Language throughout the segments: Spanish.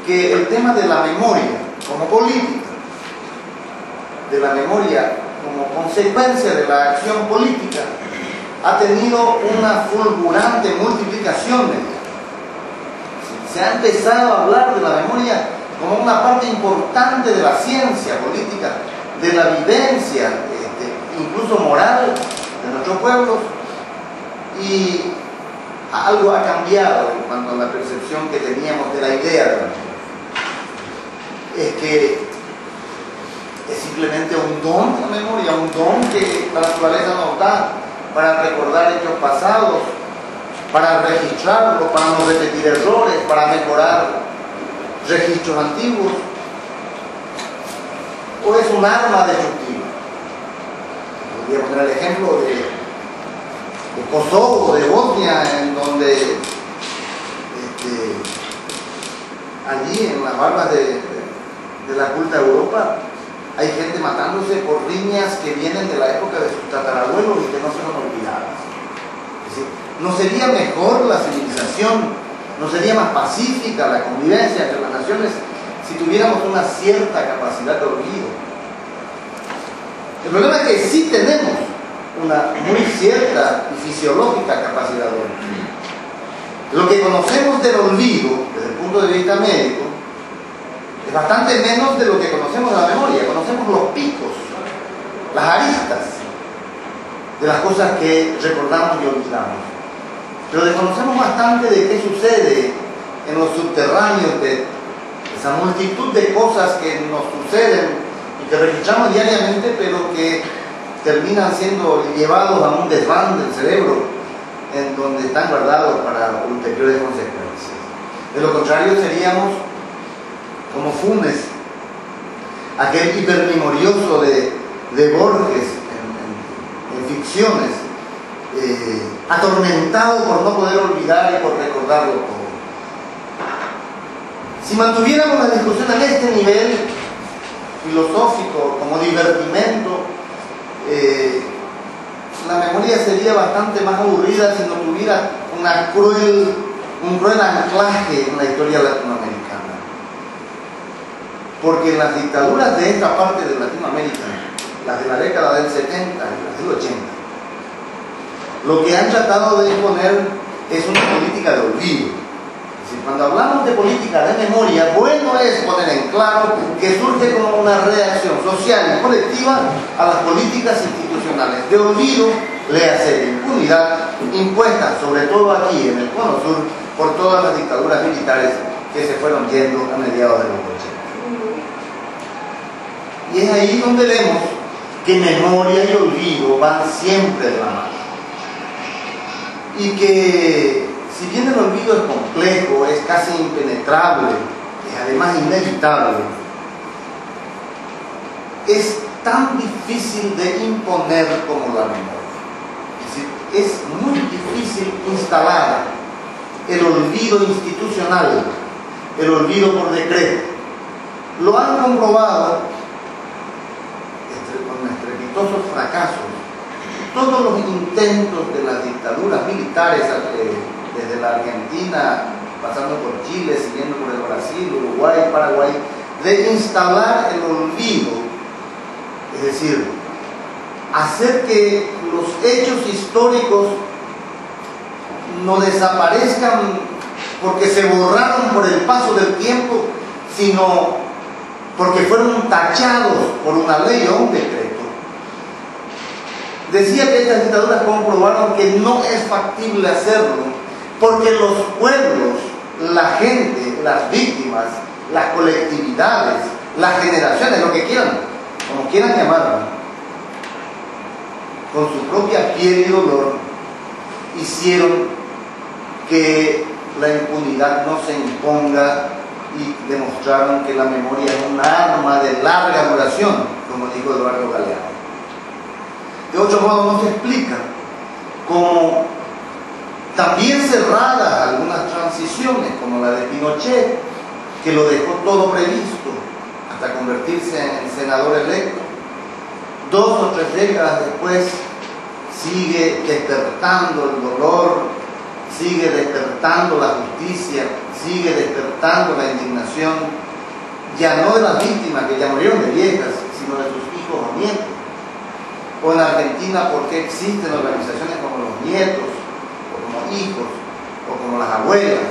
que el tema de la memoria como política, de la memoria como consecuencia de la acción política, ha tenido una fulgurante multiplicación. Se ha empezado a hablar de la memoria como una parte importante de la ciencia política, de la vivencia, incluso moral de nuestros pueblos, y algo ha cambiado en cuanto a la percepción que teníamos de la idea de la memoria. Es que es simplemente un don, la memoria, un don que la naturaleza nos da para recordar hechos pasados, para registrarlos, para no repetir errores, para mejorar registros antiguos, o es un arma destructiva. Podría poner el ejemplo de Kosovo, de Bosnia, en donde allí en las barbas de la culta Europa hay gente matándose por riñas que vienen de la época de sus tatarabuelos y que no fueron olvidadas. Es decir, ¿no sería mejor la civilización, no sería más pacífica la convivencia entre las naciones si tuviéramos una cierta capacidad de olvido? El problema es que sí tenemos una muy cierta y fisiológica capacidad de olvido. Lo que conocemos del olvido, desde el punto de vista médico, es bastante menos de lo que conocemos de la memoria. Conocemos los picos, las aristas de las cosas que recordamos y olvidamos. Pero desconocemos bastante de qué sucede en los subterráneos de esa multitud de cosas que nos suceden y que registramos diariamente, pero que terminan siendo llevados a un desván del cerebro en donde están guardados para ulteriores consecuencias. De lo contrario, seríamos como Funes, aquel hipermemorioso de Borges en ficciones, atormentado por no poder olvidar y por recordarlo todo. Si mantuviéramos la discusión en este nivel filosófico, como divertimento, la memoria sería bastante más aburrida si no tuviera un cruel anclaje en la historia latinoamericana. Porque las dictaduras de esta parte de Latinoamérica, las de la década del 70 y las del 80, lo que han tratado de imponer es una política de olvido. Es decir, cuando hablamos de política de memoria, bueno es poner en claro que surge como una reacción social y colectiva a las políticas institucionales de olvido, léase de impunidad, impuestas sobre todo aquí en el Cono Sur por todas las dictaduras militares que se fueron yendo a mediados de los 80. Y es ahí donde vemos que memoria y olvido van siempre de la mano. Y que, si bien el olvido es complejo, es casi impenetrable, es además inevitable, es tan difícil de imponer como la memoria. Es decir, es muy difícil instalar el olvido institucional, el olvido por decreto. Lo han comprobado con estrepitosos fracasos todos los intentos de las dictaduras militares, desde la Argentina, pasando por Chile, siguiendo por el Brasil, Uruguay, Paraguay, de instalar el olvido, es decir, hacer que los hechos históricos no desaparezcan porque se borraron por el paso del tiempo, sino porque fueron tachados por una ley o un decreto. Decía que estas dictaduras comprobaron que no es factible hacerlo, porque los pueblos, la gente, las víctimas, las colectividades, las generaciones, lo que quieran, como quieran llamarlo, con su propia piel y dolor, hicieron que la impunidad no se imponga y demostraron que la memoria es un arma de larga duración, como dijo Eduardo Galeano. De otro modo nos explica cómo también cerradas algunas transiciones, como la de Pinochet, que lo dejó todo previsto hasta convertirse en senador electo, 2 o 3 décadas después sigue despertando el dolor, sigue despertando la justicia, sigue despertando la indignación, ya no de las víctimas que ya murieron de viejas, sino de sus hijos o nietos. O en Argentina, ¿por qué existen organizaciones como los nietos, o como hijos, o como las abuelas,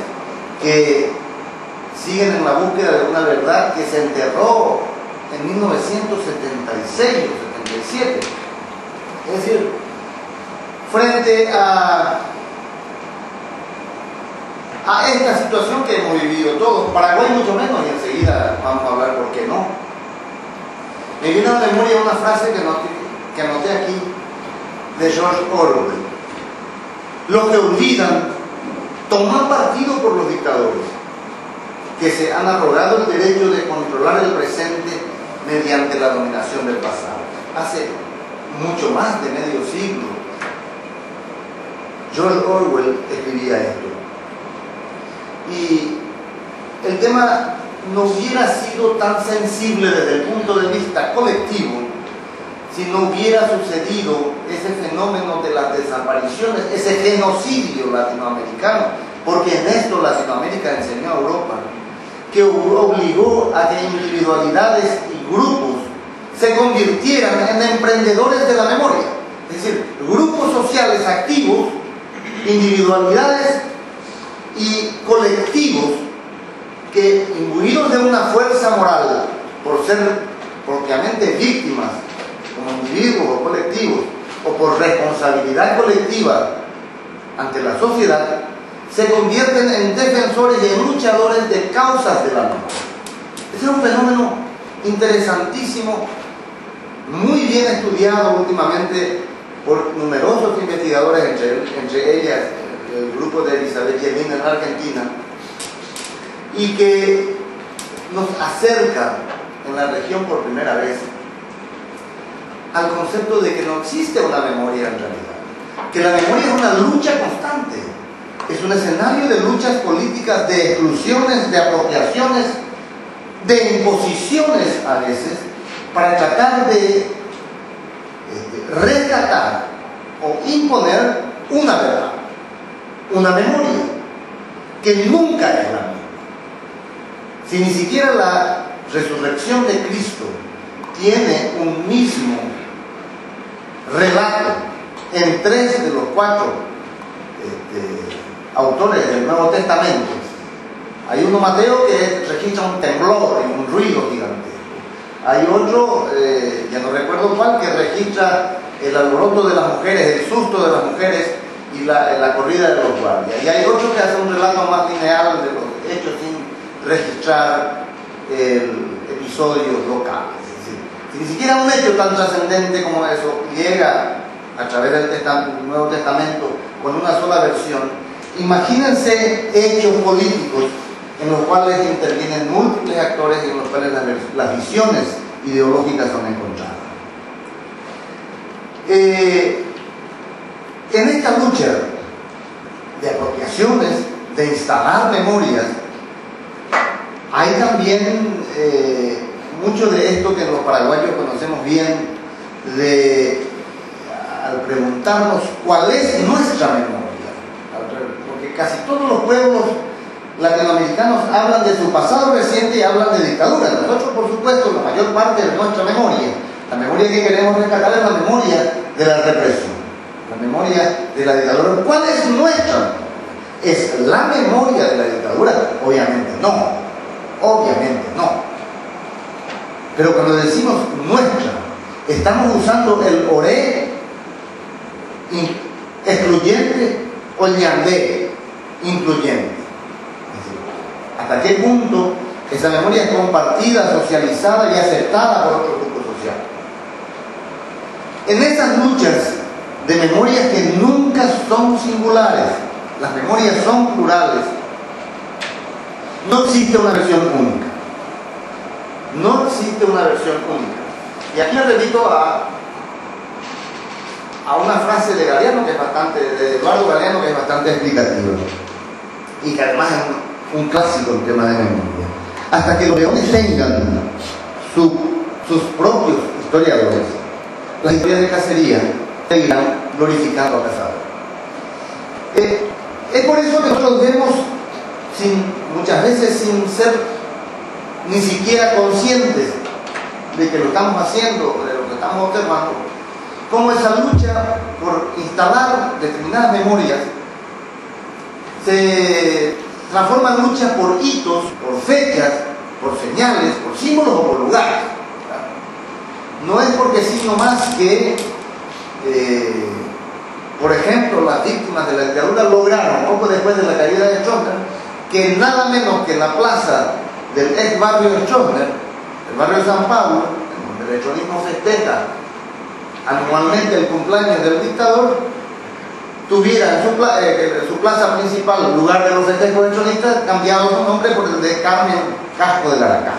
que siguen en la búsqueda de una verdad que se enterró en 1976 o 77? Es decir, frente a esta situación que hemos vivido todos, Paraguay mucho menos, y enseguida vamos a hablar por qué no, me viene a la memoria una frase que anoté aquí de George Orwell: los que olvidan toman partido por los dictadores que se han arrogado el derecho de controlar el presente mediante la dominación del pasado. Hace mucho más de medio siglo George Orwell escribía esto, y el tema no hubiera sido tan sensible desde el punto de vista colectivo si no hubiera sucedido ese fenómeno de las desapariciones, ese genocidio latinoamericano, porque en esto Latinoamérica enseñó a Europa, que obligó a que individualidades y grupos se convirtieran en emprendedores de la memoria. Es decir, grupos sociales activos, individualidades y colectivos que, imbuidos de una fuerza moral por ser propiamente víctimas como individuos o colectivos, o por responsabilidad colectiva ante la sociedad, se convierten en defensores y en luchadores de causas de la memoria. Ese es un fenómeno interesantísimo, muy bien estudiado últimamente por numerosos investigadores, entre ellas el grupo de Elizabeth Yelin en Argentina, y que nos acerca en la región por primera vez al concepto de que no existe una memoria en realidad, que la memoria es una lucha constante, es un escenario de luchas políticas, de exclusiones, de apropiaciones, de imposiciones a veces, para tratar de rescatar o imponer una verdad, una memoria, que nunca es la misma. Si ni siquiera la resurrección de Cristo tiene un mismo relato en 3 de los 4 autores del Nuevo Testamento. Hay uno, Mateo, que registra un temblor y un ruido gigantesco. Hay otro, ya no recuerdo cuál, que registra el alboroto de las mujeres, el susto de las mujeres y la corrida de los guardias. Y hay otro que hace un relato más lineal de los hechos sin registrar episodios locales. Es decir, si ni siquiera un hecho tan trascendente como eso llega a través del Nuevo Testamento con una sola versión, imagínense hechos políticos en los cuales intervienen múltiples actores y en los cuales las visiones ideológicas son encontradas. En esta lucha de apropiaciones, de instalar memorias, hay también mucho de esto que los paraguayos conocemos bien, al preguntarnos cuál es nuestra memoria, porque casi todos los pueblos latinoamericanos hablan de su pasado reciente y hablan de dictadura. Nosotros, por supuesto, la mayor parte de nuestra memoria, la memoria que queremos rescatar, es la memoria de la represión, la memoria de la dictadura. ¿Cuál es nuestra? ¿Es la memoria de la dictadura? Obviamente no, obviamente no. Pero cuando decimos nuestra, estamos usando el oré excluyente o el ñandé incluyente. ¿Hasta qué punto esa memoria es compartida, socializada y aceptada por otro grupo social? En esas luchas de memorias que nunca son singulares, las memorias son plurales, no existe una versión única. No existe una versión única. Y aquí me remito a una frase de Galeano, de Eduardo Galeano, que es bastante explicativa y que además es un clásico en tema de memoria. Hasta que los leones tengan sus propios historiadores, las historias de cacería seguirán glorificando a cazadores. Es por eso que nosotros vemos sin muchas veces sin ser ni siquiera conscientes de que lo estamos haciendo, de lo que estamos observando, cómo esa lucha por instalar determinadas memorias se transforma en luchas por hitos, por fechas, por señales, por símbolos o por lugares. No es porque sí, no más que, por ejemplo, las víctimas de la dictadura lograron, poco después de la caída de Stroessner, que nada menos que en la plaza del ex barrio de Stroessner, el barrio de San Pablo, en donde el hechonismo festeja anualmente el cumpleaños del dictador, tuviera en su plaza principal, en lugar de los festejos hechonistas, cambiado su nombre por el de Carmen Casco de Laracá.